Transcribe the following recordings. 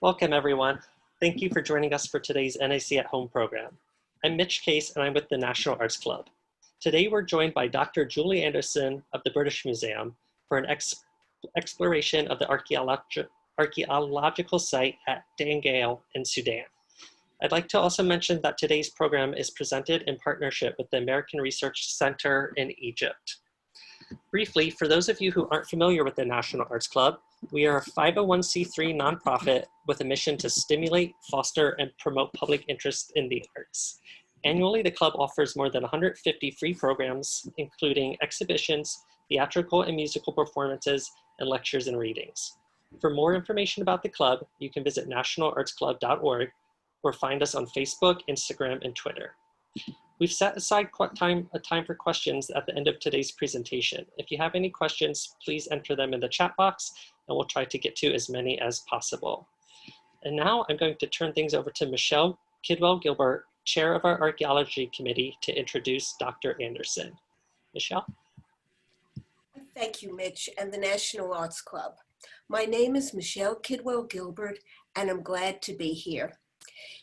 Welcome, everyone. Thank you for joining us for today's NIC at Home program. I'm Mitch Case, and I'm with the National Arts Club. Today, we're joined by Dr. Julie Anderson of the British Museum for an exploration of the archaeological site at Dangeil in Sudan. I'd like to also mention that today's program is presented in partnership with the American Research Center in Egypt. Briefly, for those of you who aren't familiar with the National Arts Club, we are a 501c3 nonprofit with a mission to stimulate, foster, and promote public interest in the arts. Annually, the club offers more than 150 free programs, including exhibitions, theatrical and musical performances, and lectures and readings. For more information about the club, you can visit nationalartsclub.org or find us on Facebook, Instagram, and Twitter. We've set aside a time for questions at the end of today's presentation. If you have any questions, please enter them in the chat box, and we'll try to get to as many as possible. And now I'm going to turn things over to Michelle Kidwell-Gilbert, Chair of our Archaeology Committee, to introduce Dr. Anderson. Michelle? Thank you, Mitch, and the National Arts Club. My name is Michelle Kidwell-Gilbert, and I'm glad to be here.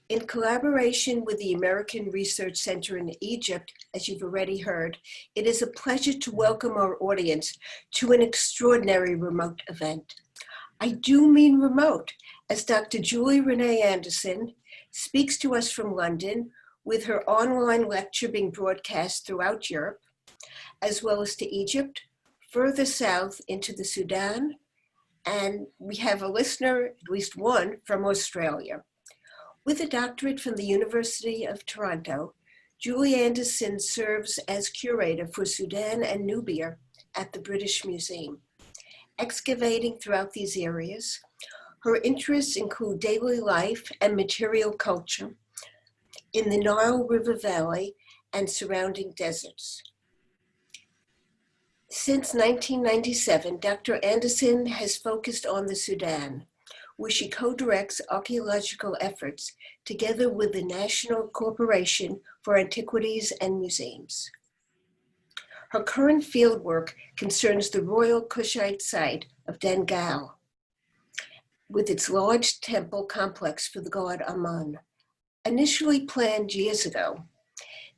In collaboration with the American Research Center in Egypt, as you've already heard, it is a pleasure to welcome our audience to an extraordinary remote event. I do mean remote, as Dr. Julie Renee Anderson speaks to us from London, with her online lecture being broadcast throughout Europe, as well as to Egypt, further south into the Sudan, and we have a listener, at least one, from Australia. With a doctorate from the University of Toronto, Julie Anderson serves as curator for Sudan and Nubia at the British Museum. Excavating throughout these areas, her interests include daily life and material culture in the Nile River Valley and surrounding deserts. Since 1997, Dr. Anderson has focused on the Sudan, where she co-directs archaeological efforts together with the National Corporation for Antiquities and Museums. Her current fieldwork concerns the royal Kushite site of Dangeil, with its large temple complex for the god Amun. Initially planned years ago,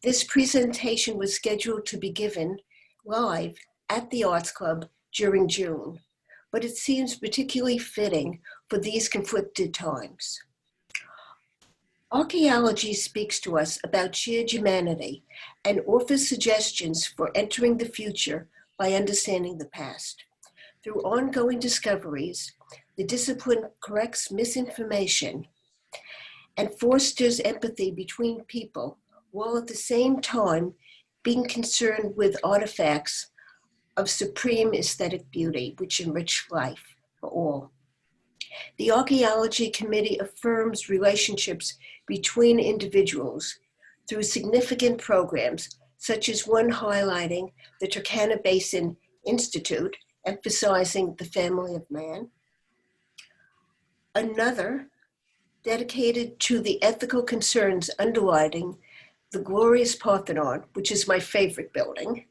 this presentation was scheduled to be given live at the Arts Club during June, but it seems particularly fitting for these conflicted times. Archaeology speaks to us about shared humanity and offers suggestions for entering the future by understanding the past. Through ongoing discoveries, the discipline corrects misinformation and fosters empathy between people, while at the same time being concerned with artifacts of supreme aesthetic beauty, which enrich life for all. The Archaeology Committee affirms relationships between individuals through significant programs, such as one highlighting the Turkana Basin Institute, emphasizing the family of man. Another dedicated to the ethical concerns underlining the glorious Parthenon, which is my favorite building.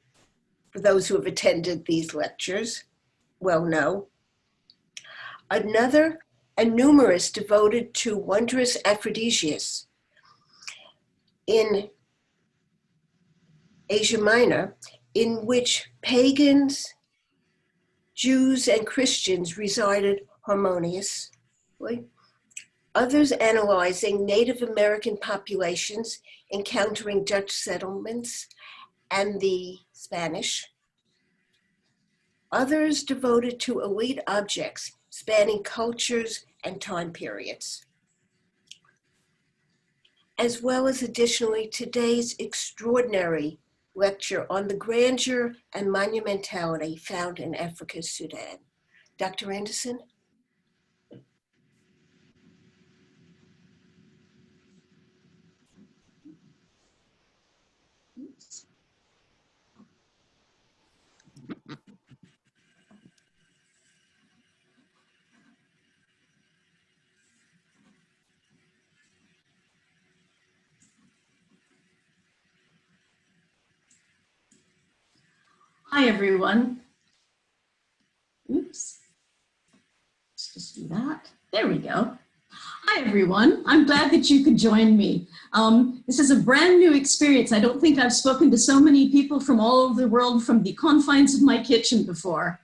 For those who have attended these lectures, well know. Another, and numerous devoted to wondrous aphrodisiacs in Asia Minor, in which pagans, Jews, and Christians resided harmoniously. Others analyzing Native American populations encountering Dutch settlements and the Spanish. Others devoted to elite objects spanning cultures and time periods. As well as additionally today's extraordinary lecture on the grandeur and monumentality found in Africa's Sudan. Dr. Anderson? Hi, everyone. Oops. Let's just do that. There we go. Hi, everyone. I'm glad that you could join me. This is a brand new experience. I don't think I've spoken to so many people from all over the world from the confines of my kitchen before.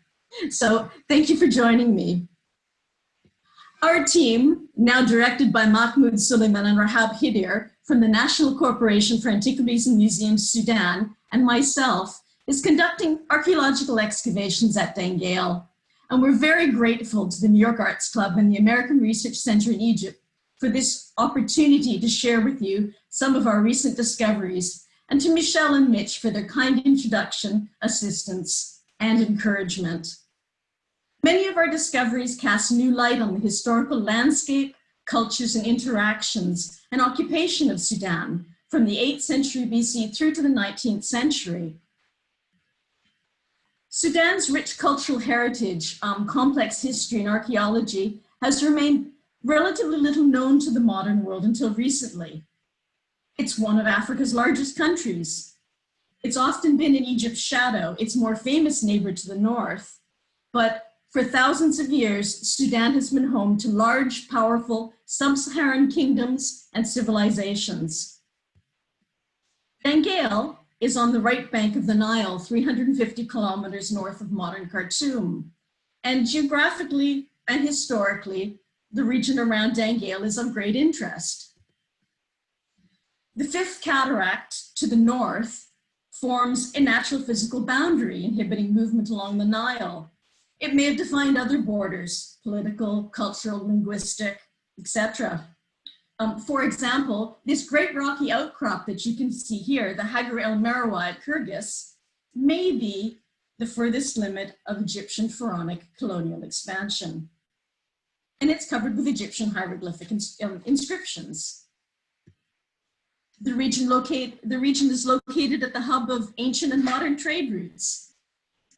So thank you for joining me. Our team, now directed by Mahmoud Suleiman and Rahab Hidir from the National Corporation for Antiquities and Museums Sudan, and myself, is conducting archaeological excavations at Dangeil. And we're very grateful to the New York Arts Club and the American Research Center in Egypt for this opportunity to share with you some of our recent discoveries, and to Michelle and Mitch for their kind introduction, assistance, and encouragement. Many of our discoveries cast new light on the historical landscape, cultures, and interactions and occupation of Sudan from the 8th century BC through to the 19th century. Sudan's rich cultural heritage, complex history, and archaeology has remained relatively little known to the modern world until recently. It's one of Africa's largest countries. It's often been in Egypt's shadow, its more famous neighbor to the north. But for thousands of years, Sudan has been home to large, powerful sub-Saharan kingdoms and civilizations. Dangeil is on the right bank of the Nile, 350 kilometers north of modern Khartoum. And geographically and historically, the region around Dangeil is of great interest. The Fifth Cataract to the north forms a natural physical boundary inhibiting movement along the Nile. It may have defined other borders, political, cultural, linguistic, etc. For example, this great rocky outcrop that you can see here, the Hagar el Marwa at Kyrgyz, may be the furthest limit of Egyptian pharaonic colonial expansion. And it's covered with Egyptian hieroglyphic inscriptions. The region is located at the hub of ancient and modern trade routes.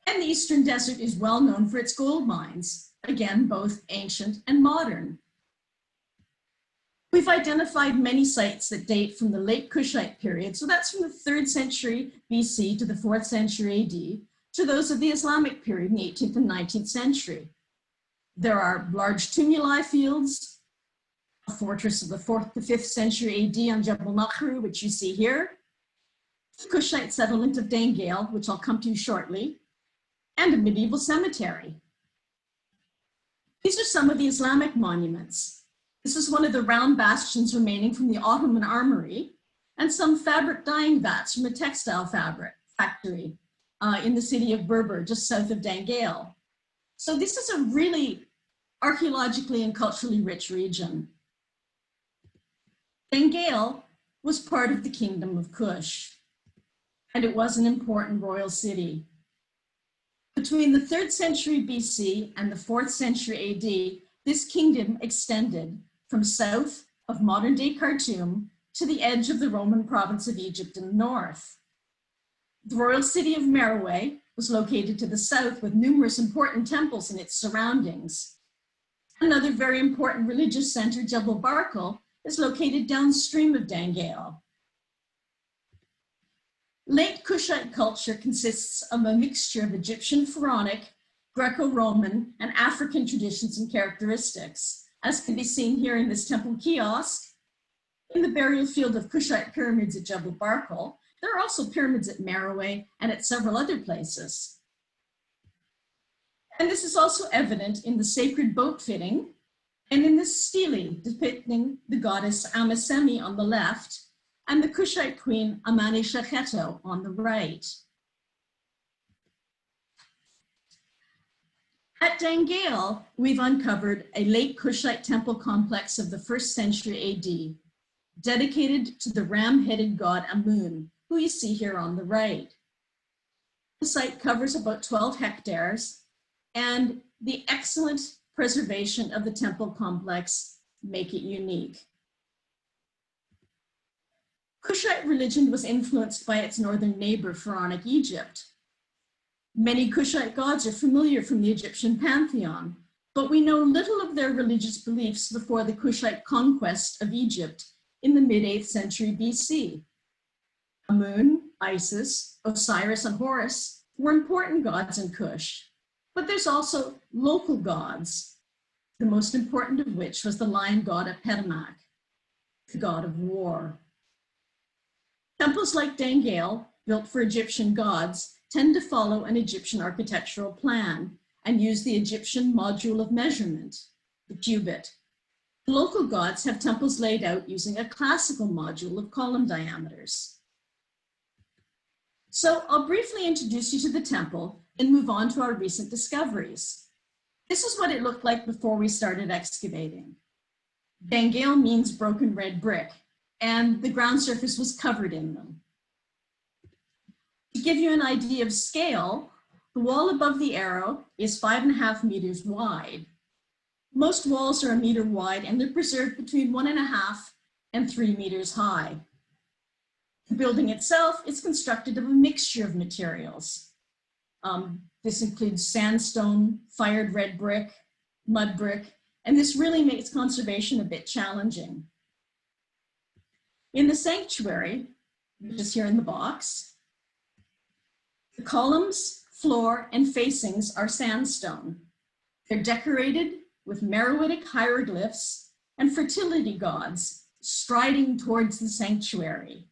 And the Eastern Desert is well known for its gold mines, again, both ancient and modern. We've identified many sites that date from the late Kushite period, so that's from the 3rd century BC to the 4th century AD, to those of the Islamic period in the 18th and 19th century. There are large tumuli fields, a fortress of the 4th to 5th century AD on Jebel Nakhru, which you see here, the Kushite settlement of Dangeil, which I'll come to shortly, and a medieval cemetery. These are some of the Islamic monuments. This is one of the round bastions remaining from the Ottoman armory, and some fabric dyeing vats from a textile fabric factory in the city of Berber, just south of Dangeil. So this is a really archaeologically and culturally rich region. Dangeil was part of the Kingdom of Kush, and it was an important royal city. Between the 3rd century BC and the 4th century AD, this kingdom extended from south of modern-day Khartoum to the edge of the Roman province of Egypt in the north. The royal city of Merowe was located to the south with numerous important temples in its surroundings. Another very important religious center, Jebel Barkal, is located downstream of Dangeil. Late Kushite culture consists of a mixture of Egyptian pharaonic, Greco-Roman, and African traditions and characteristics, as can be seen here in this temple kiosk, in the burial field of Kushite pyramids at Jebel Barkal. There are also pyramids at Merowe and at several other places. And this is also evident in the sacred boat fitting and in the stele depicting the goddess Amisemi on the left and the Kushite queen Amani Shakheto on the right. At Dangeil, we've uncovered a late Kushite temple complex of the 1st century AD, dedicated to the ram-headed god Amun, who you see here on the right. The site covers about 12 hectares, and the excellent preservation of the temple complex make it unique. Kushite religion was influenced by its northern neighbor, pharaonic Egypt. Many Kushite gods are familiar from the Egyptian pantheon, but we know little of their religious beliefs before the Kushite conquest of Egypt in the mid-8th century BC. Amun, Isis, Osiris, and Horus were important gods in Kush, but there's also local gods. the most important of which was the lion god Apedamak, the god of war. Temples like Dangeil, built for Egyptian gods, tend to follow an Egyptian architectural plan and use the Egyptian module of measurement, the cubit. The local gods have temples laid out using a classical module of column diameters. So I'll briefly introduce you to the temple and move on to our recent discoveries. This is what it looked like before we started excavating. Dangeil means broken red brick, and the ground surface was covered in them. To give you an idea of scale, the wall above the arrow is 5.5 meters wide. Most walls are 1 meter wide, and they're preserved between 1.5 and 3 meters high. The building itself is constructed of a mixture of materials. This includes sandstone, fired red brick, mud brick, and this really makes conservation a bit challenging. In the sanctuary, which is here in the box, the columns, floor, and facings are sandstone. They're decorated with Meroitic hieroglyphs and fertility gods striding towards the sanctuary.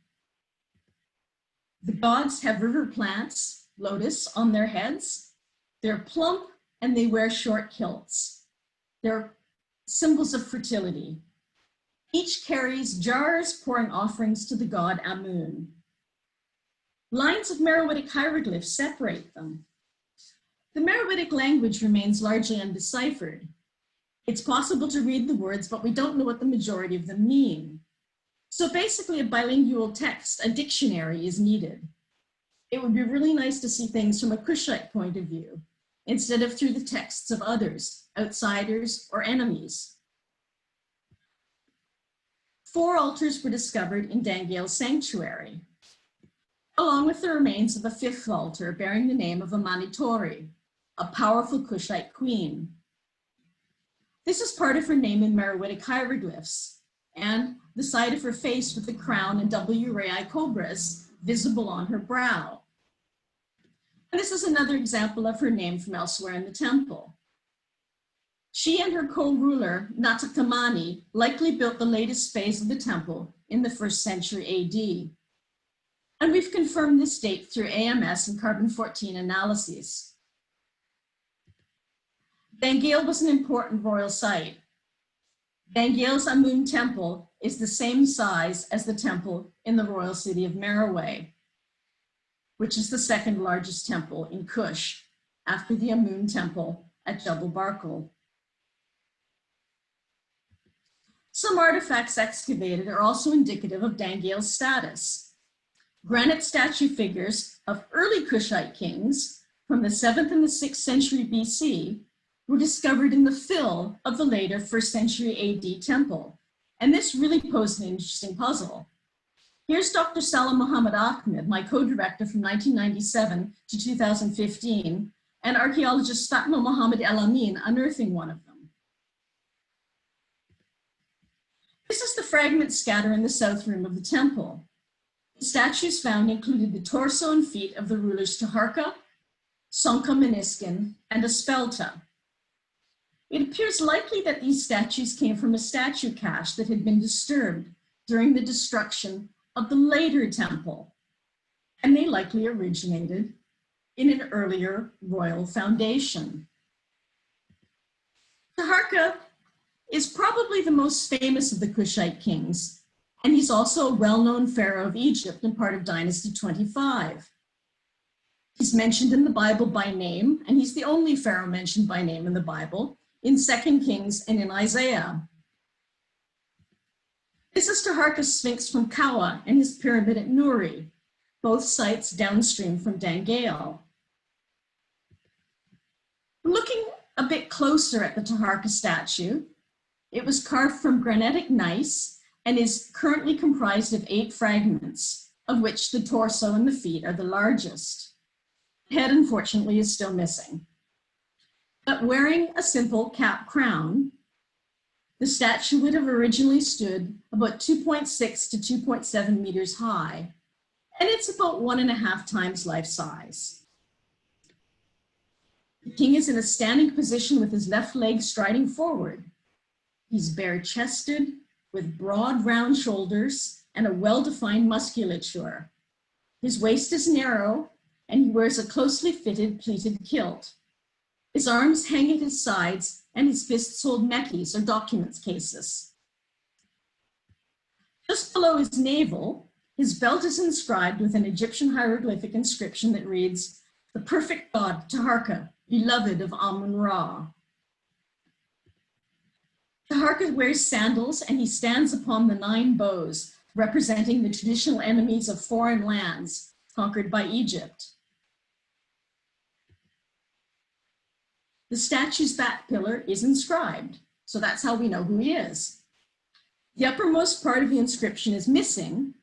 The gods have river plants, lotus, on their heads. They're plump and they wear short kilts. They're symbols of fertility. Each carries jars pouring offerings to the god Amun. Lines of Meroitic hieroglyphs separate them. The Meroitic language remains largely undeciphered. It's possible to read the words, but we don't know what the majority of them mean. So basically a bilingual text, a dictionary, is needed. It would be really nice to see things from a Kushite point of view, instead of through the texts of others, outsiders, or enemies. 4 altars were discovered in Dangeil's sanctuary, along with the remains of a 5th altar bearing the name of Amanitori, a powerful Kushite queen. This is part of her name in Meroitic hieroglyphs, and the side of her face with the crown and double uraei cobras visible on her brow. And this is another example of her name from elsewhere in the temple. She and her co-ruler, Natakamani, likely built the latest phase of the temple in the 1st century AD. And we've confirmed this date through AMS and carbon-14 analyses. Dangeil was an important royal site. Dangeil's Amun temple is the same size as the temple in the royal city of Meroe, which is the 2nd largest temple in Kush, after the Amun temple at Jebel Barkal. Some artifacts excavated are also indicative of Dangeil's status. Granite statue figures of early Kushite kings from the 7th and the 6th century BC were discovered in the fill of the later 1st century AD temple. And this really posed an interesting puzzle. Here's Dr. Salah Muhammad Ahmed, my co-director from 1997 to 2015, and archaeologist Fatma Mohammed El Amin unearthing one of them. This is the fragment scatter in the south room of the temple. The statues found included the torso and feet of the rulers Taharka, Sonka Meniskin, and Aspelta. It appears likely that these statues came from a statue cache that had been disturbed during the destruction of the later temple, and they likely originated in an earlier royal foundation. Taharka is probably the most famous of the Kushite kings, and he's also a well-known pharaoh of Egypt and part of Dynasty 25. He's mentioned in the Bible by name, and he's the only pharaoh mentioned by name in the Bible, in 2 Kings and in Isaiah. This is Taharka's Sphinx from Kawa and his pyramid at Nuri, both sites downstream from Dangeil. Looking a bit closer at the Taharka statue, it was carved from granitic gneiss and is currently comprised of 8 fragments, of which the torso and the feet are the largest. The head, unfortunately, is still missing. But wearing a simple cap crown, the statue would have originally stood about 2.6 to 2.7 meters high, and it's about 1.5 times life size. The king is in a standing position with his left leg striding forward. He's bare-chested, with broad, round shoulders and a well-defined musculature. His waist is narrow, and he wears a closely fitted pleated kilt. His arms hang at his sides, and his fists hold mekis, or documents cases. Just below his navel, his belt is inscribed with an Egyptian hieroglyphic inscription that reads, "The perfect god Taharka, beloved of Amun-Ra." Taharka wears sandals, and he stands upon the 9 bows, representing the traditional enemies of foreign lands conquered by Egypt. The statue's back pillar is inscribed, so that's how we know who he is. The uppermost part of the inscription is missing,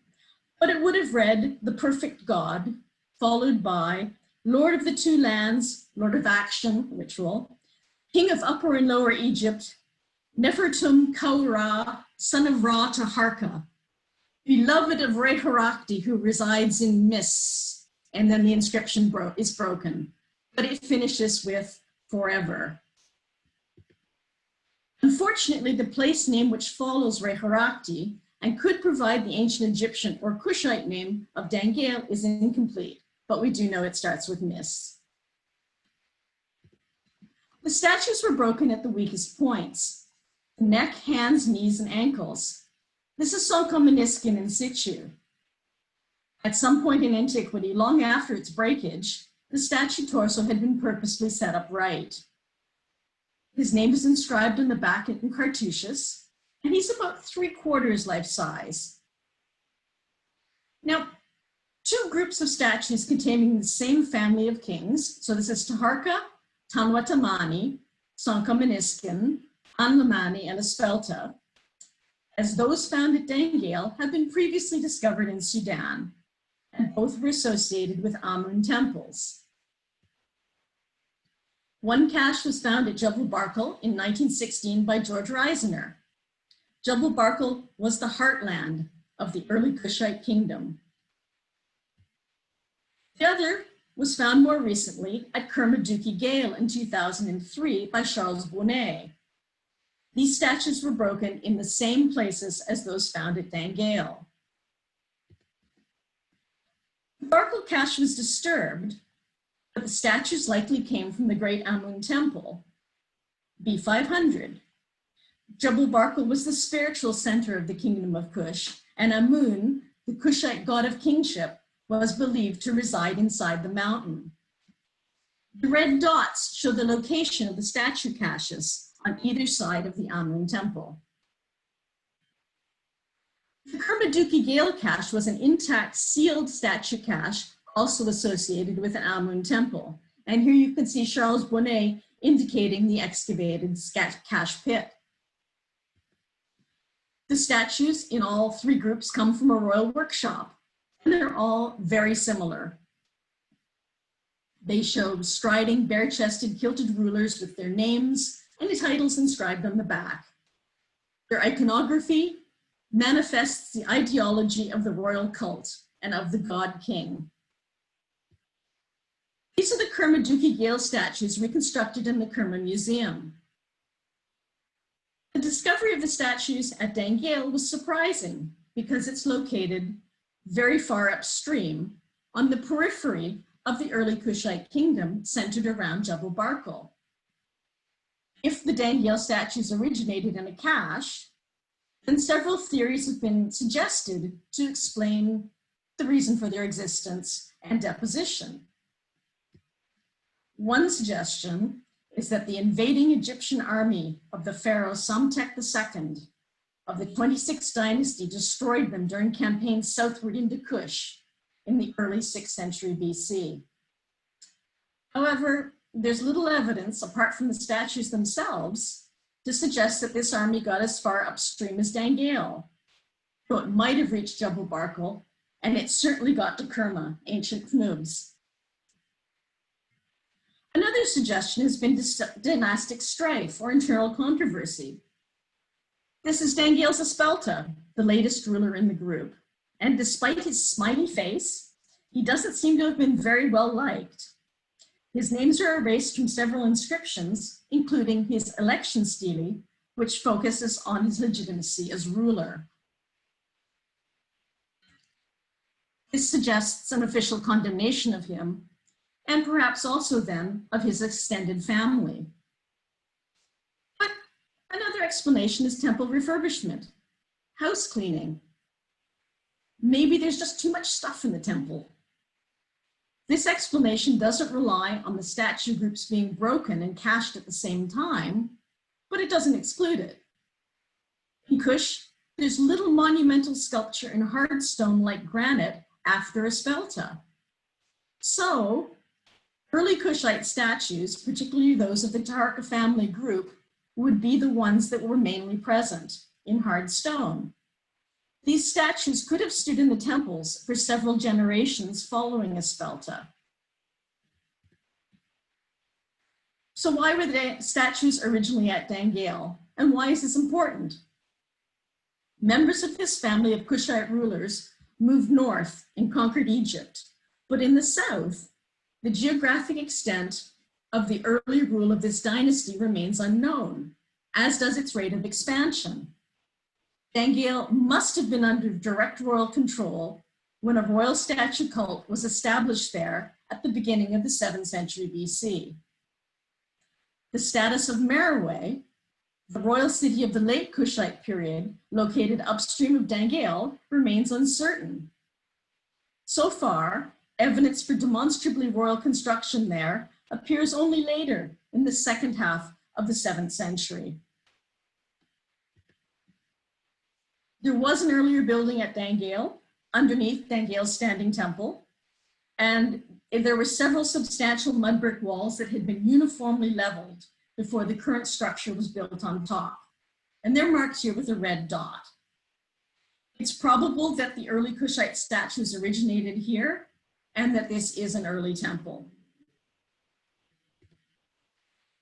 but it would have read, "The perfect god," followed by "Lord of the 2 lands, Lord of action," ritual, "King of Upper and Lower Egypt, Nefertum Kaura, son of Ra Taharka, beloved of Reharakti, who resides in Mis," and then the inscription is broken, but it finishes with "forever." Unfortunately, the place name which follows Reharakti and could provide the ancient Egyptian or Kushite name of Dangeil is incomplete, but we do know it starts with Mis. The statues were broken at the weakest points: the neck, hands, knees, and ankles. This is Sonkomeniskin in situ. At some point in antiquity, long after its breakage, the statue torso had been purposely set up right. His name is inscribed on the back in cartouches, and he's about 3/4 life size. Now, 2 groups of statues containing the same family of kings, so this is Taharka, Tanwatamani, Sonkomeniskin, Anlamani, and Espelta, as those found at Dangeil, have been previously discovered in Sudan, and both were associated with Amun temples. One cache was found at Jebel Barkal in 1916 by George Reisner. Jebel Barkal was the heartland of the early Kushite kingdom. The other was found more recently at Kermadouki Gale in 2003 by Charles Bonnet. These statues were broken in the same places as those found at Dangeil. The Barkal cache was disturbed, but the statues likely came from the Great Amun Temple, B500. Jebel Barkal was the spiritual center of the kingdom of Kush, and Amun, the Kushite god of kingship, was believed to reside inside the mountain. The red dots show the location of the statue caches on either side of the Amun Temple. The Kermadouki Gale cache was an intact sealed statue cache also associated with an Amun temple. And here you can see Charles Bonnet indicating the excavated cache pit. The statues in all 3 groups come from a royal workshop, and they're all very similar. They show striding, bare-chested, kilted rulers with their names and the titles inscribed on the back. Their iconography manifests the ideology of the royal cult and of the god king. These are the Kermadouki Gale statues reconstructed in the Kerma Museum. The discovery of the statues at Dangeil was surprising because it's located very far upstream on the periphery of the early Kushite kingdom centered around Jebel Barkal. If the Dangeil statues originated in a cache, then several theories have been suggested to explain the reason for their existence and deposition. One suggestion is that the invading Egyptian army of the pharaoh Psamtik II of the 26th dynasty destroyed them during campaigns southward into Kush in the early 6th century BC. However, there's little evidence, apart from the statues themselves, to suggest that this army got as far upstream as Dangeil, though it might have reached Jebel Barkal, and it certainly got to Kerma, ancient Knubs. Another suggestion has been dynastic strife or internal controversy. This is Dangeil's Espelta, the latest ruler in the group, and despite his smiley face, he doesn't seem to have been very well liked. His names are erased from several inscriptions, including his election stele, which focuses on his legitimacy as ruler. This suggests an official condemnation of him, and perhaps also then of his extended family. But another explanation is temple refurbishment, house cleaning. Maybe there's just too much stuff in the temple. This explanation doesn't rely on the statue groups being broken and cached at the same time, but it doesn't exclude it. In Kush, there's little monumental sculpture in hard stone like granite after a spelta. So, early Kushite statues, particularly those of the Taharqa family group, would be the ones that were mainly present in hard stone. These statues could have stood in the temples for several generations following a spelta. So why were the statues originally at Dangeil? And why is this important? Members of this family of Kushite rulers moved north and conquered Egypt. But in the south, the geographic extent of the early rule of this dynasty remains unknown, as does its rate of expansion. Dangeil must have been under direct royal control when a royal statue cult was established there at the beginning of the 7th century BC. The status of Merowe, the royal city of the late Kushite period, located upstream of Dangeil, remains uncertain. So far, evidence for demonstrably royal construction there appears only later in the second half of the 7th century. There was an earlier building at Dangeil, underneath Dangeil's standing temple, and there were several substantial mud brick walls that had been uniformly leveled before the current structure was built on top. And they're marked here with a red dot. It's probable that the early Kushite statues originated here and that this is an early temple.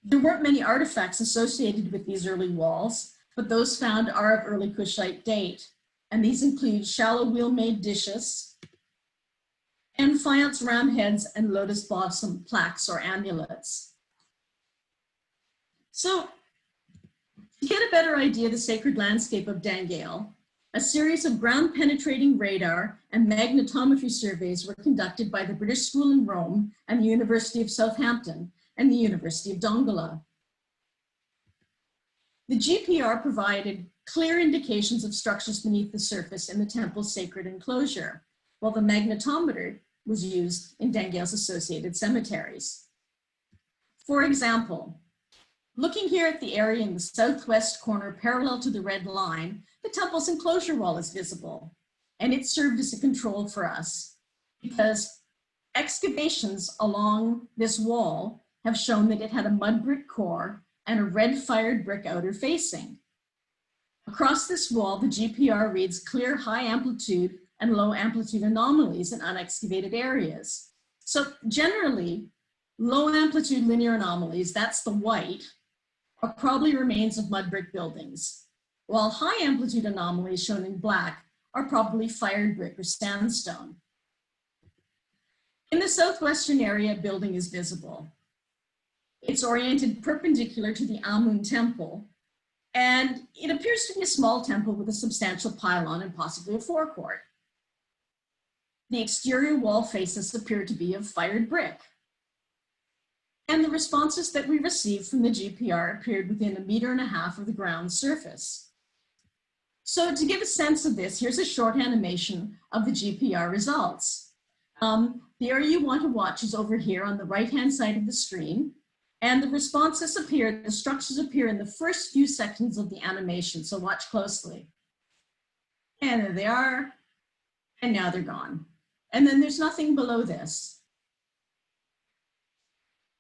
There weren't many artifacts associated with these early walls, but those found are of early Kushite date. And these include shallow wheel-made dishes and faience round heads and lotus blossom plaques or amulets. So to get a better idea of the sacred landscape of Dangeil, a series of ground-penetrating radar and magnetometry surveys were conducted by the British School in Rome and the University of Southampton and the University of Dongola. The GPR provided clear indications of structures beneath the surface in the temple's sacred enclosure, while the magnetometer was used in Dangeil's associated cemeteries. For example, looking here at the area in the southwest corner parallel to the red line, the temple's enclosure wall is visible, and it served as a control for us because excavations along this wall have shown that it had a mud brick core and a red-fired brick outer facing. Across this wall, the GPR reads clear high amplitude and low amplitude anomalies in unexcavated areas. So generally, low amplitude linear anomalies, that's the white, are probably remains of mud brick buildings, while high amplitude anomalies shown in black are probably fired brick or sandstone. In the southwestern area, a building is visible. It's oriented perpendicular to the Amun temple, and it appears to be a small temple with a substantial pylon and possibly a forecourt. The exterior wall faces appear to be of fired brick. And the responses that we received from the GPR appeared within 1.5 meters of the ground surface. So to give a sense of this, here's a short animation of the GPR results. The area you want to watch is over here on the right-hand side of the screen. And the responses appear, the structures appear in the first few seconds of the animation, so watch closely. And there they are, and now they're gone. And then there's nothing below this.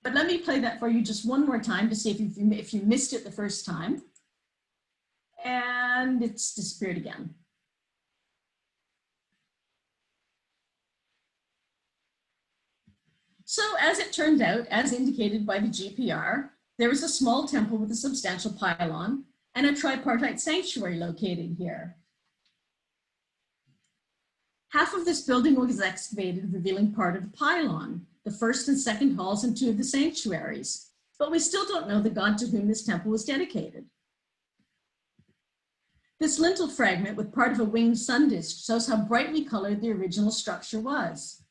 But let me play that for you just one more time to see if you missed it the first time. And it's disappeared again. So as it turned out, as indicated by the GPR, there was a small temple with a substantial pylon and a tripartite sanctuary located here. Half of this building was excavated, revealing part of the pylon. the first and second halls, and 2 of the sanctuaries, but we still don't know the god to whom this temple was dedicated. This lintel fragment with part of a winged sun disk shows how brightly colored the original structure was.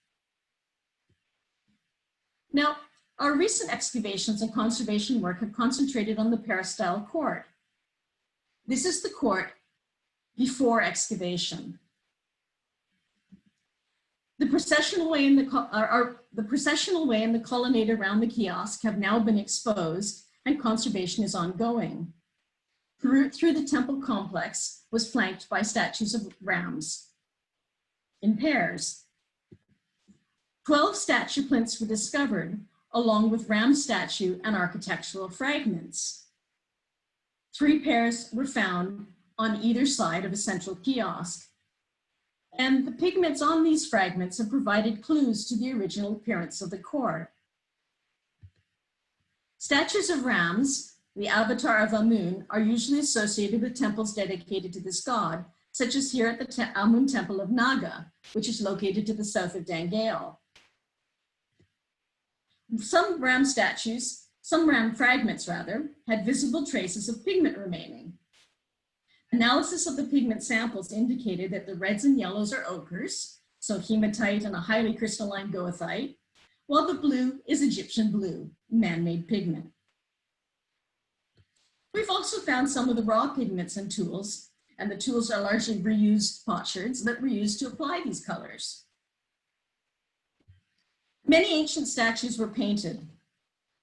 Now, our recent excavations and conservation work have concentrated on the peristyle court. This is the court before excavation. The processional way and the colonnade around the kiosk have now been exposed, and conservation is ongoing. The route through the temple complex was flanked by statues of rams in pairs. 12 statue plinths were discovered, along with ram statue and architectural fragments. 3 pairs were found on either side of a central kiosk. And the pigments on these fragments have provided clues to the original appearance of the court. Statues of rams, the avatar of Amun, are usually associated with temples dedicated to this god, such as here at the Amun Temple of Naga, which is located to the south of Dangeil. Some ram fragments had visible traces of pigment remaining. Analysis of the pigment samples indicated that the reds and yellows are ochres, so hematite and a highly crystalline goethite, while the blue is Egyptian blue, man-made pigment. We've also found some of the raw pigments and tools, and the tools are largely reused potsherds that were used to apply these colors. Many ancient statues were painted.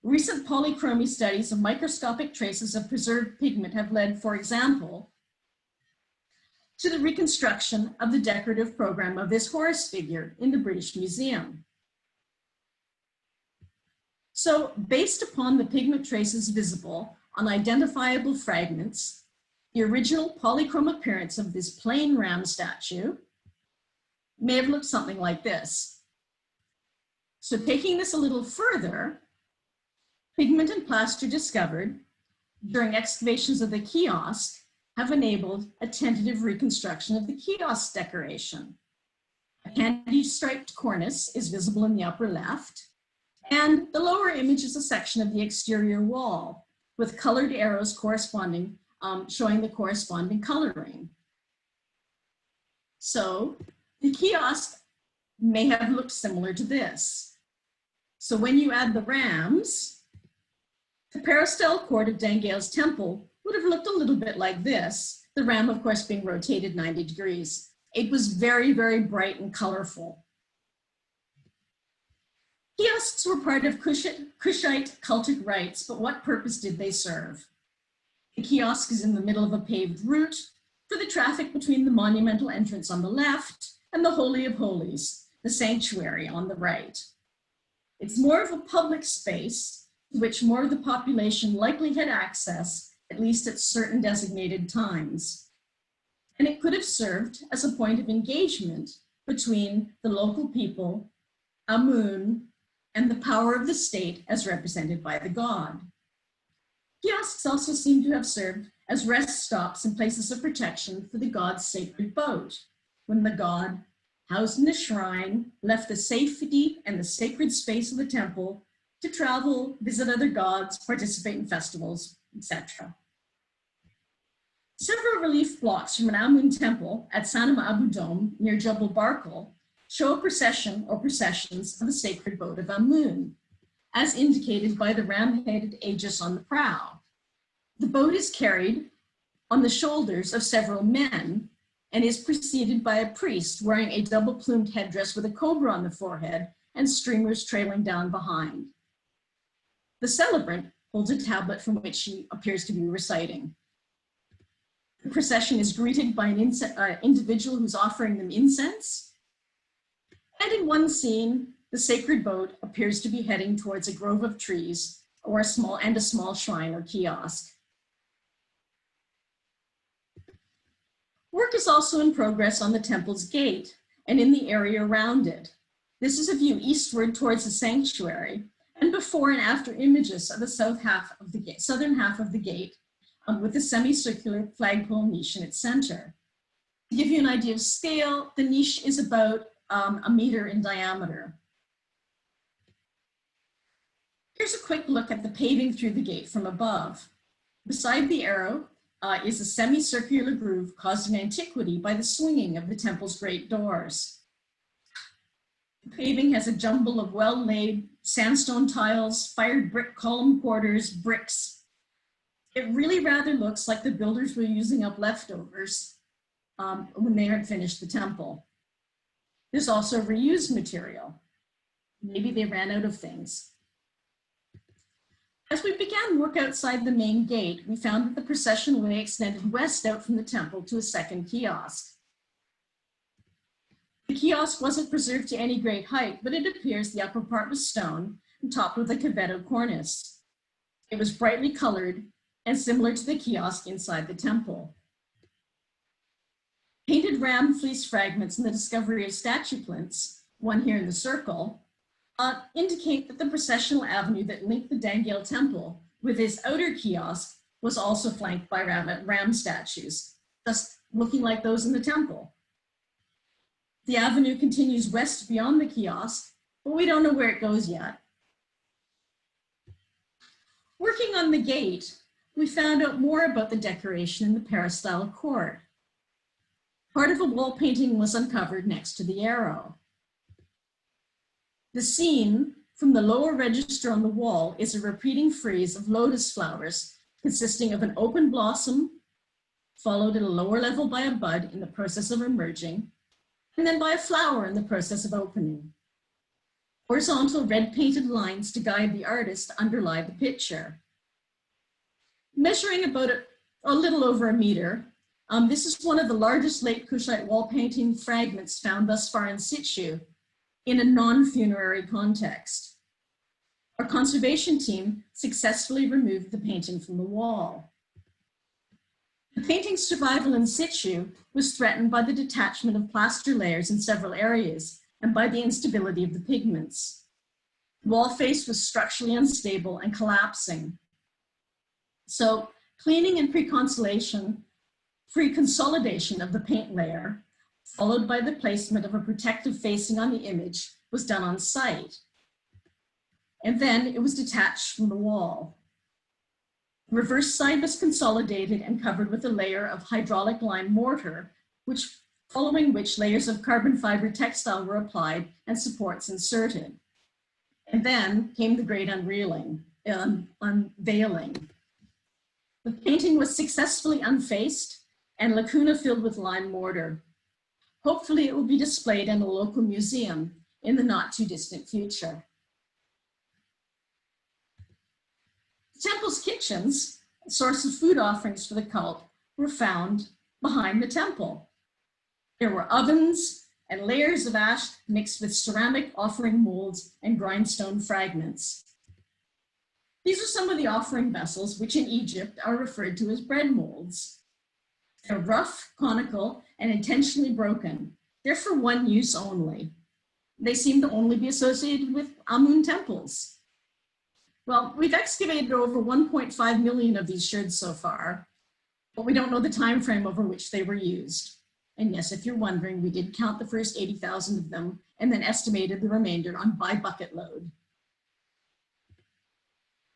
Recent polychromy studies of microscopic traces of preserved pigment have led, for example, to the reconstruction of the decorative program of this Horus figure in the British Museum. So, based upon the pigment traces visible on identifiable fragments, the original polychrome appearance of this plain ram statue may have looked something like this. So, taking this a little further, pigment and plaster discovered during excavations of the kiosk have enabled a tentative reconstruction of the kiosk decoration. A candy-striped cornice is visible in the upper left, and the lower image is a section of the exterior wall with colored arrows corresponding, showing the corresponding coloring. So the kiosk may have looked similar to this. So when you add the rams, the peristyle court of Dangeil's temple would have looked a little bit like this, the ram, of course, being rotated 90 degrees. It was very, very bright and colorful. Kiosks were part of Kushite cultic rites, but what purpose did they serve? The kiosk is in the middle of a paved route for the traffic between the monumental entrance on the left and the Holy of Holies, the sanctuary on the right. It's more of a public space to which more of the population likely had access, at least at certain designated times. And it could have served as a point of engagement between the local people, Amun, and the power of the state as represented by the god. Kiosks also seem to have served as rest stops and places of protection for the god's sacred boat, when the god, housed in a shrine, left the safety and the sacred space of the temple to travel, visit other gods, participate in festivals, etc. Several relief blocks from an Amun temple at Sanam Abu Dom near Jebel Barkal show a procession or processions of the sacred boat of Amun, as indicated by the ram-headed aegis on the prow. The boat is carried on the shoulders of several men and is preceded by a priest wearing a double-plumed headdress with a cobra on the forehead and streamers trailing down behind. The celebrant holds a tablet from which she appears to be reciting. The procession is greeted by an individual who's offering them incense. And in one scene, the sacred boat appears to be heading towards a grove of trees or a small shrine or kiosk. Work is also in progress on the temple's gate and in the area around it. This is a view eastward towards the sanctuary and before and after images of the southern half of the gate with the semicircular flagpole niche in its center. To give you an idea of scale, the niche is about a meter in diameter. Here's a quick look at the paving through the gate from above. Beside the arrow is a semicircular groove caused in antiquity by the swinging of the temple's great doors. The paving has a jumble of well-laid sandstone tiles, fired brick column quarters, bricks. It really rather looks like the builders were using up leftovers when they had finished the temple. There's also reused material. Maybe they ran out of things. As we began work outside the main gate, we found that the procession way extended west out from the temple to a second kiosk. The kiosk wasn't preserved to any great height, but it appears the upper part was stone and topped with a cavetto cornice. It was brightly colored and similar to the kiosk inside the temple. Painted ram fleece fragments and the discovery of statue plinths, one here in the circle, indicate that the processional avenue that linked the Dangeil temple with its outer kiosk was also flanked by ram statues, thus looking like those in the temple. The avenue continues west beyond the kiosk, but we don't know where it goes yet. Working on the gate, we found out more about the decoration in the peristyle court. Part of a wall painting was uncovered next to the arrow. The scene from the lower register on the wall is a repeating frieze of lotus flowers consisting of an open blossom, followed at a lower level by a bud in the process of emerging, and then by a flower in the process of opening. Horizontal red painted lines to guide the artist underlie the picture. Measuring about a little over a meter, this is one of the largest late Kushite wall painting fragments found thus far in situ in a non-funerary context. Our conservation team successfully removed the painting from the wall. The painting's survival in situ was threatened by the detachment of plaster layers in several areas and by the instability of the pigments. The wall face was structurally unstable and collapsing. So cleaning and pre-consolidation of the paint layer, followed by the placement of a protective facing on the image, was done on site. And then it was detached from the wall. The reverse side was consolidated and covered with a layer of hydraulic lime mortar, following which layers of carbon fiber textile were applied and supports inserted. And then came the great unveiling. The painting was successfully unfaced and lacuna filled with lime mortar. Hopefully it will be displayed in a local museum in the not too distant future. The temple's kitchens, a source of food offerings for the cult, were found behind the temple. There were ovens and layers of ash mixed with ceramic offering molds and grindstone fragments. These are some of the offering vessels, which in Egypt are referred to as bread molds. They're rough, conical, and intentionally broken. They're for one use only. They seem to only be associated with Amun temples. Well, we've excavated over 1.5 million of these sherds so far, but we don't know the time frame over which they were used. And yes, if you're wondering, we did count the first 80,000 of them and then estimated the remainder on by bucket load.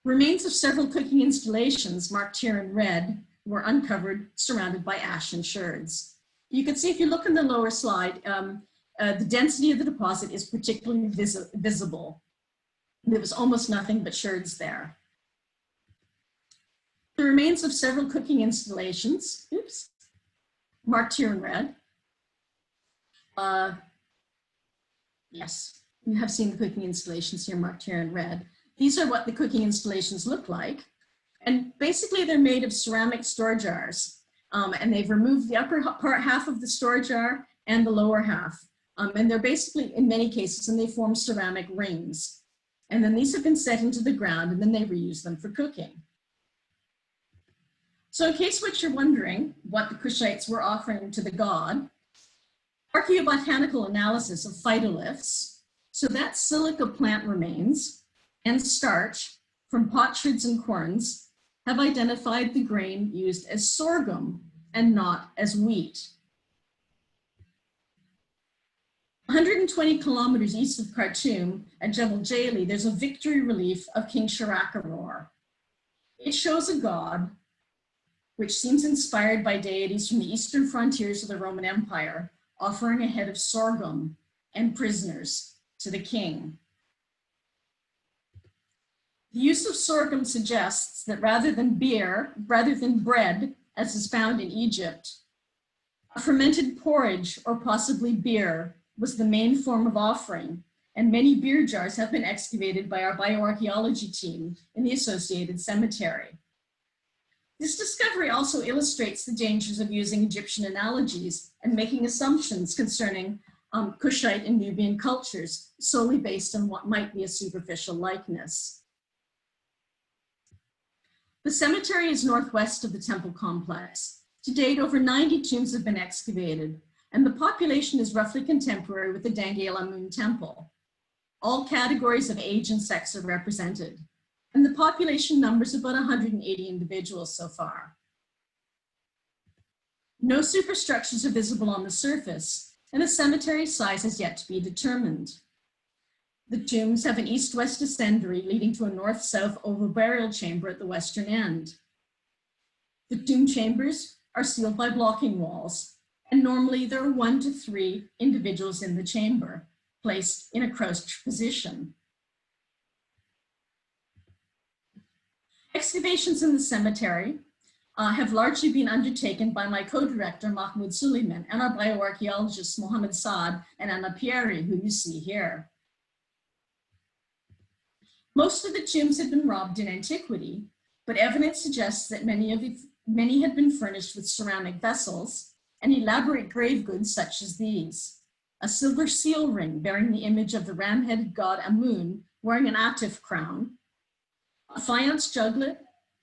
Remains of several cooking installations marked here in red were uncovered, surrounded by ash and sherds. You can see if you look in the lower slide, the density of the deposit is particularly visible. There was almost nothing but sherds there. The remains of several cooking installations, marked here in red. Yes, you have seen the cooking installations here marked here in red. These are what the cooking installations look like. And basically they're made of ceramic store jars. And they've removed the upper half of the store jar and the lower half. And they're basically, in many cases, and they form ceramic rings. And then these have been set into the ground and then they reuse them for cooking. So in case what you're wondering what the Kushites were offering to the god, archaeobotanical analysis of phytoliths, so that's silica plant remains, and starch from potsherds and corns have identified the grain used as sorghum and not as wheat. 120 kilometers east of Khartoum at Jebel Jali, there's a victory relief of King Shirakaror. It shows a god which seems inspired by deities from the eastern frontiers of the Roman Empire, offering a head of sorghum and prisoners to the king. The use of sorghum suggests that rather than bread, as is found in Egypt, a fermented porridge or possibly beer was the main form of offering, and many beer jars have been excavated by our bioarchaeology team in the associated cemetery. This discovery also illustrates the dangers of using Egyptian analogies and making assumptions concerning Kushite and Nubian cultures solely based on what might be a superficial likeness. The cemetery is northwest of the temple complex. To date, over 90 tombs have been excavated, and the population is roughly contemporary with the Dangeil Archeological temple. All categories of age and sex are represented, and the population numbers about 180 individuals so far. No superstructures are visible on the surface, and the cemetery size has yet to be determined. The tombs have an east-west ascendery leading to a north-south oval burial chamber at the western end. The tomb chambers are sealed by blocking walls, and normally there are 1 to 3 individuals in the chamber, placed in a crouched position. Excavations in the cemetery have largely been undertaken by my co-director Mahmoud Suleiman and our bioarchaeologists Mohammed Saad and Anna Pieri, who you see here. Most of the tombs had been robbed in antiquity, but evidence suggests that many had been furnished with ceramic vessels and elaborate grave goods such as these: a silver seal ring bearing the image of the ram-headed god Amun wearing an atif crown, a faience juglet,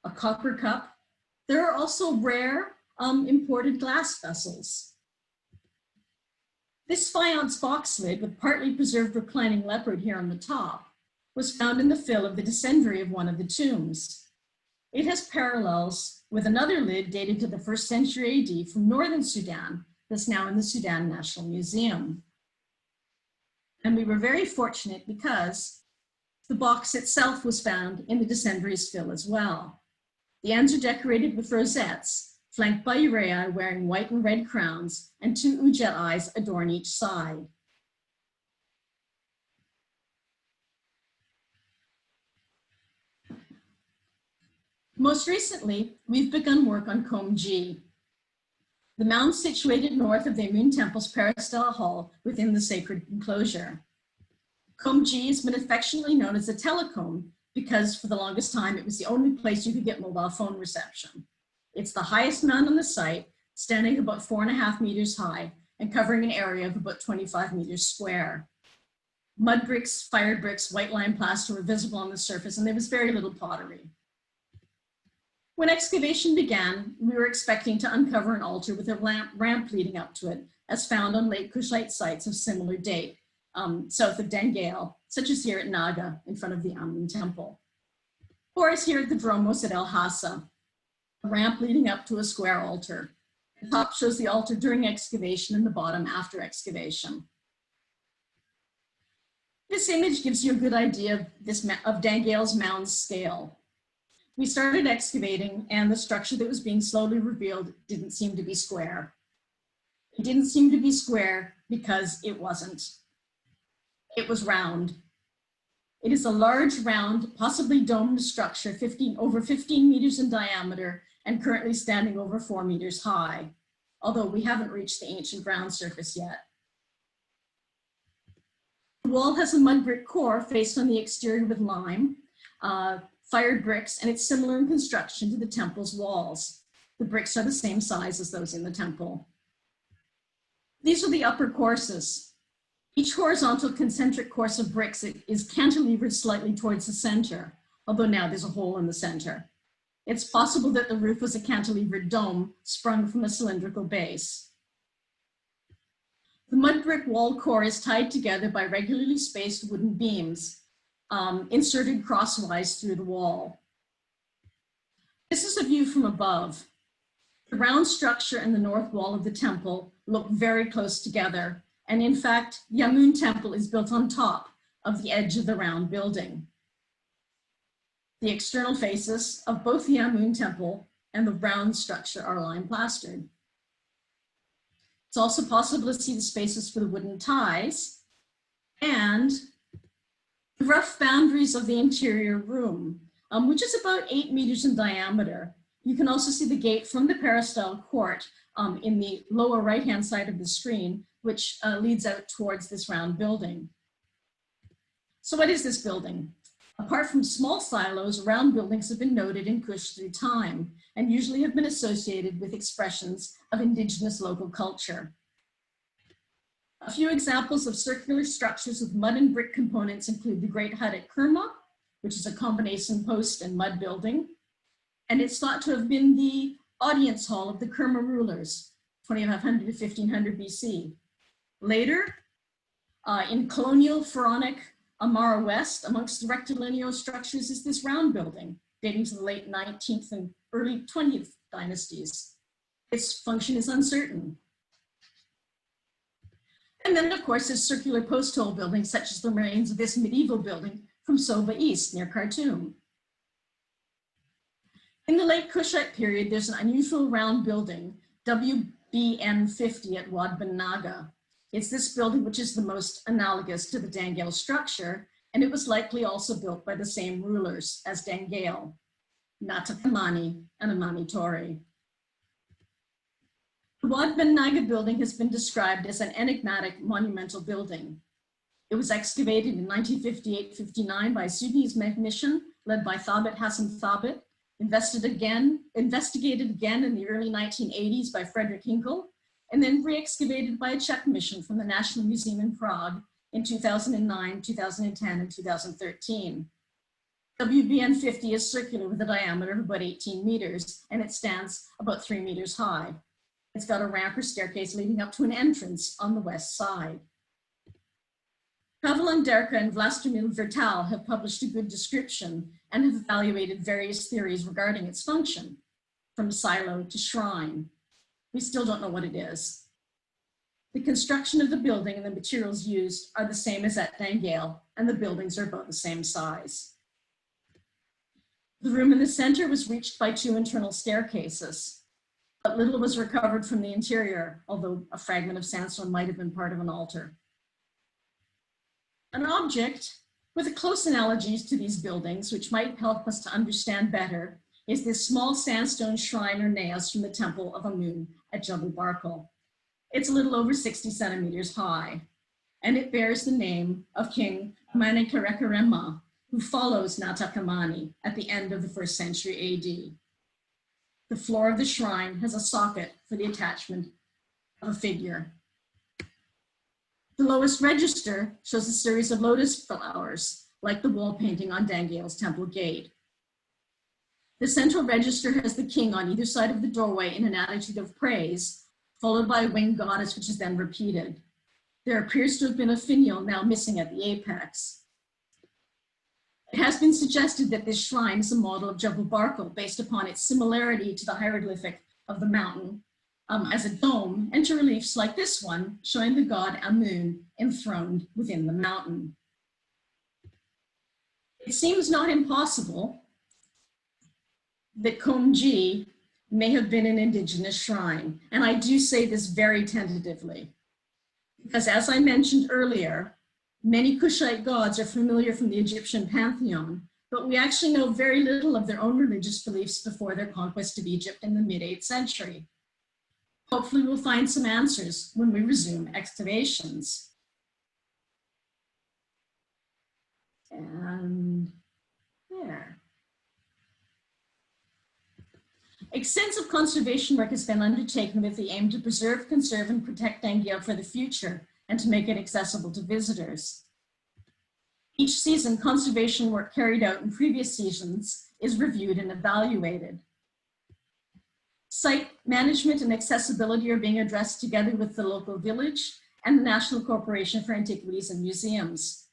a copper cup. There are also rare imported glass vessels. This faience box lid with partly preserved reclining leopard here on the top was found in the fill of the descendery of one of the tombs. It has parallels with another lid dated to the 1st century AD from northern Sudan that's now in the Sudan National Museum. And we were very fortunate because the box itself was found in the descendery's fill as well. The ends are decorated with rosettes, flanked by uraei wearing white and red crowns, and 2 ujet eyes adorn each side. Most recently, we've begun work on Kom G, the mound situated north of the Amun Temple's peristyle hall within the sacred enclosure. Kom G has been affectionately known as a telecom because for the longest time, it was the only place you could get mobile phone reception. It's the highest mound on the site, standing about 4.5 meters high and covering an area of about 25 meters square. Mud bricks, fired bricks, white lime plaster were visible on the surface, and there was very little pottery. When excavation began, we were expecting to uncover an altar with a ramp leading up to it, as found on late Kushite sites of similar date, south of Dangeil, such as here at Naga, in front of the Amun temple. Or as here at the Dromos at El Hassa, a ramp leading up to a square altar. The top shows the altar during excavation and the bottom after excavation. This image gives you a good idea of Dangeil's mound scale. We started excavating and the structure that was being slowly revealed didn't seem to be square. It didn't seem to be square because it wasn't. It was round. It is a large, round, possibly domed structure over 15 meters in diameter and currently standing over 4 meters high, although we haven't reached the ancient ground surface yet. The wall has a mud brick core faced on the exterior with lime, fired bricks, and it's similar in construction to the temple's walls. The bricks are the same size as those in the temple. These are the upper courses. Each horizontal concentric course of bricks is cantilevered slightly towards the center, although now there's a hole in the center. It's possible that the roof was a cantilevered dome sprung from a cylindrical base. The mud brick wall core is tied together by regularly spaced wooden beams, inserted crosswise through the wall. This is a view from above. The round structure and the north wall of the temple look very close together, And in fact, Yamun Temple is built on top of the edge of the round building. The external faces of both the Yamun Temple and the round structure are lime plastered. It's also possible to see the spaces for the wooden ties and the rough boundaries of the interior room, which is about 8 meters in diameter. You can also see the gate from the peristyle court in the lower right-hand side of the screen, which leads out towards this round building. So what is this building? Apart from small silos, round buildings have been noted in Kush through time and usually have been associated with expressions of indigenous local culture. A few examples of circular structures with mud and brick components include the Great Hut at Kerma, which is a combination post and mud building. And it's thought to have been the audience hall of the Kerma rulers, 2500 to 1500 BC. Later, in colonial pharaonic Amara West, amongst the rectilineal structures is this round building, dating to the late 19th and early 20th dynasties. Its function is uncertain. And then, of course, there's circular post hole buildings, such as the remains of this medieval building from Soba East, near Khartoum. In the late Kushite period, there's an unusual round building, WBN 50 at Wad Ben Naga. It's this building which is the most analogous to the Dangeil structure, and it was likely also built by the same rulers as Dangeil, Natakamani and Amani Tori. The Wad Ben Naga building has been described as an enigmatic monumental building. It was excavated in 1958-59 by a Sudanese mission led by Thabit Hassan Thabit, investigated again in the early 1980s by Frederick Hinkle, and then re-excavated by a Czech mission from the National Museum in Prague in 2009, 2010, and 2013. WBN 50 is circular with a diameter of about 18 meters, and it stands about 3 meters high. It's got a ramp or staircase leading up to an entrance on the west side. Pavel Derka and Vlastimil Vertal have published a good description and have evaluated various theories regarding its function, from silo to shrine. We still don't know what it is. The construction of the building and the materials used are the same as at Dangeil, and the buildings are about the same size. The room in the center was reached by 2 internal staircases, but little was recovered from the interior, although a fragment of sandstone might have been part of an altar. An object with a close analogies to these buildings, which might help us to understand better, is this small sandstone shrine or naos from the temple of Amun at Jabal Barkal. It's a little over 60 centimeters high, and it bears the name of King Manikareka, who follows Natakamani at the end of the 1st century AD. The floor of the shrine has a socket for the attachment of a figure. The lowest register shows a series of lotus flowers, like the wall painting on Dangeil's temple gate. The central register has the king on either side of the doorway in an attitude of praise, followed by a winged goddess, which is then repeated. There appears to have been a finial now missing at the apex. It has been suggested that this shrine is a model of Jabal Barkal based upon its similarity to the hieroglyphic of the mountain as a dome, and to reliefs like this one showing the god Amun enthroned within the mountain. It seems not impossible that Kom G may have been an indigenous shrine. And I do say this very tentatively, because as I mentioned earlier, many Kushite gods are familiar from the Egyptian pantheon, but we actually know very little of their own religious beliefs before their conquest of Egypt in the mid-8th century. Hopefully we'll find some answers when we resume excavations. And there. Extensive conservation work has been undertaken with the aim to preserve, conserve, and protect Dangeil for the future and to make it accessible to visitors. Each season, conservation work carried out in previous seasons is reviewed and evaluated. Site management and accessibility are being addressed together with the local village and the National Corporation for Antiquities and Museums.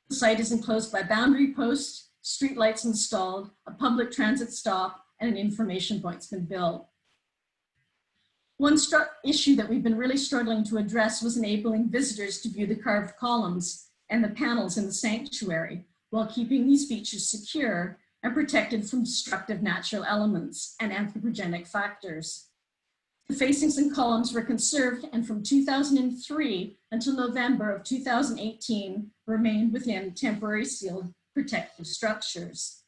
The site is enclosed by boundary posts, streetlights installed, a public transit stop, and an information point's been built. One issue that we've been really struggling to address was enabling visitors to view the carved columns and the panels in the sanctuary while keeping these features secure and protected from destructive natural elements and anthropogenic factors. The facings and columns were conserved, and from 2003 until November of 2018 remained within temporary sealed protective structures.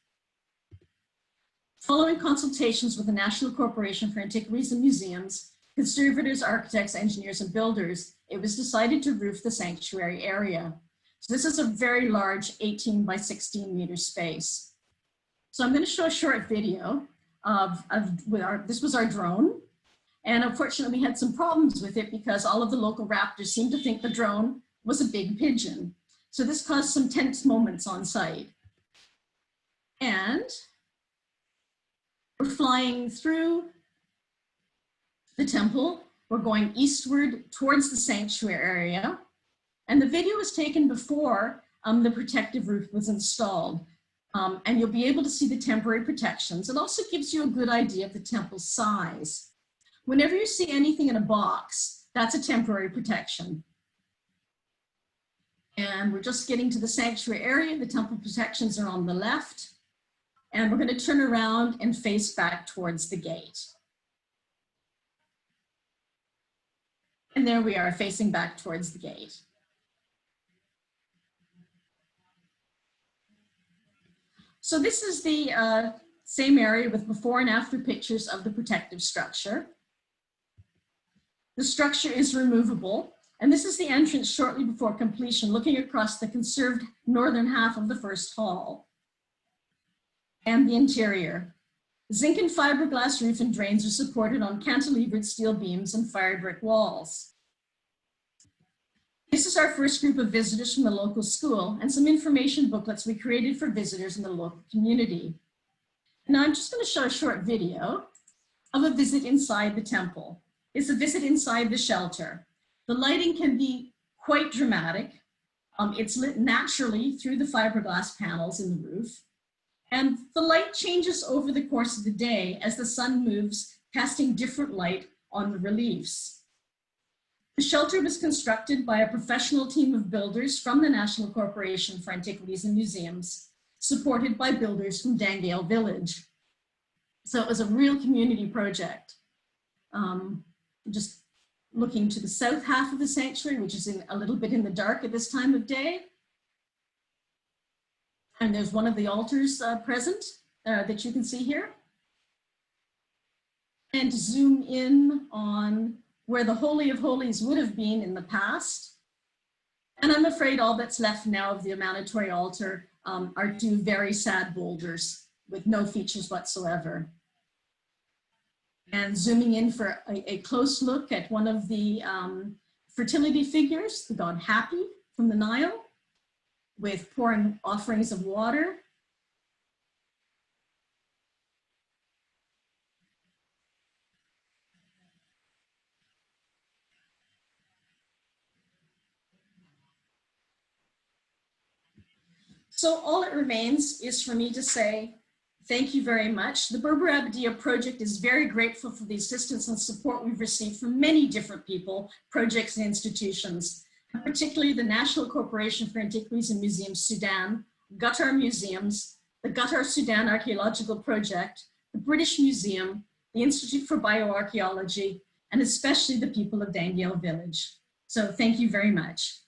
Following consultations with the National Corporation for Antiquities and Museums, conservators, architects, engineers, and builders, it was decided to roof the sanctuary area. So this is a very large 18 by 16 meter space. So I'm going to show a short video this was our drone. And unfortunately, we had some problems with it because all of the local raptors seemed to think the drone was a big pigeon. So this caused some tense moments on site. And we're flying through the temple. We're going eastward towards the sanctuary area. And the video was taken before the protective roof was installed. And you'll be able to see the temporary protections. It also gives you a good idea of the temple's size. Whenever you see anything in a box, that's a temporary protection. And we're just getting to the sanctuary area. The temple protections are on the left. And we're going to turn around and face back towards the gate. And there we are, facing back towards the gate. So this is the same area with before and after pictures of the protective structure. The structure is removable, and this is the entrance shortly before completion, looking across the conserved northern half of the first hall. And the interior. Zinc and fiberglass roof and drains are supported on cantilevered steel beams and fire brick walls. This is our first group of visitors from the local school and some information booklets we created for visitors in the local community. Now I'm just going to show a short video of a visit inside the temple. It's a visit inside the shelter. The lighting can be quite dramatic. It's lit naturally through the fiberglass panels in the roof. And the light changes over the course of the day as the sun moves, casting different light on the reliefs. The shelter was constructed by a professional team of builders from the National Corporation for Antiquities and Museums, supported by builders from Dangeil village. So it was a real community project. Just looking to the south half of the sanctuary, which is a little bit in the dark at this time of day. And there's one of the altars present that you can see here. And zoom in on where the Holy of Holies would have been in the past. And I'm afraid all that's left now of the emanatory altar are two very sad boulders with no features whatsoever. And zooming in for a close look at one of the fertility figures, the god Happy from the Nile, with pouring offerings of water. So all it remains is for me to say, thank you very much. The Berber Abadia project is very grateful for the assistance and support we've received from many different people, projects, and institutions, and particularly the National Corporation for Antiquities and Museums Sudan, Qatar Museums, the Qatar Sudan Archeological Project, the British Museum, the Institute for Bioarchaeology, and especially the people of Dangeil village. So thank you very much.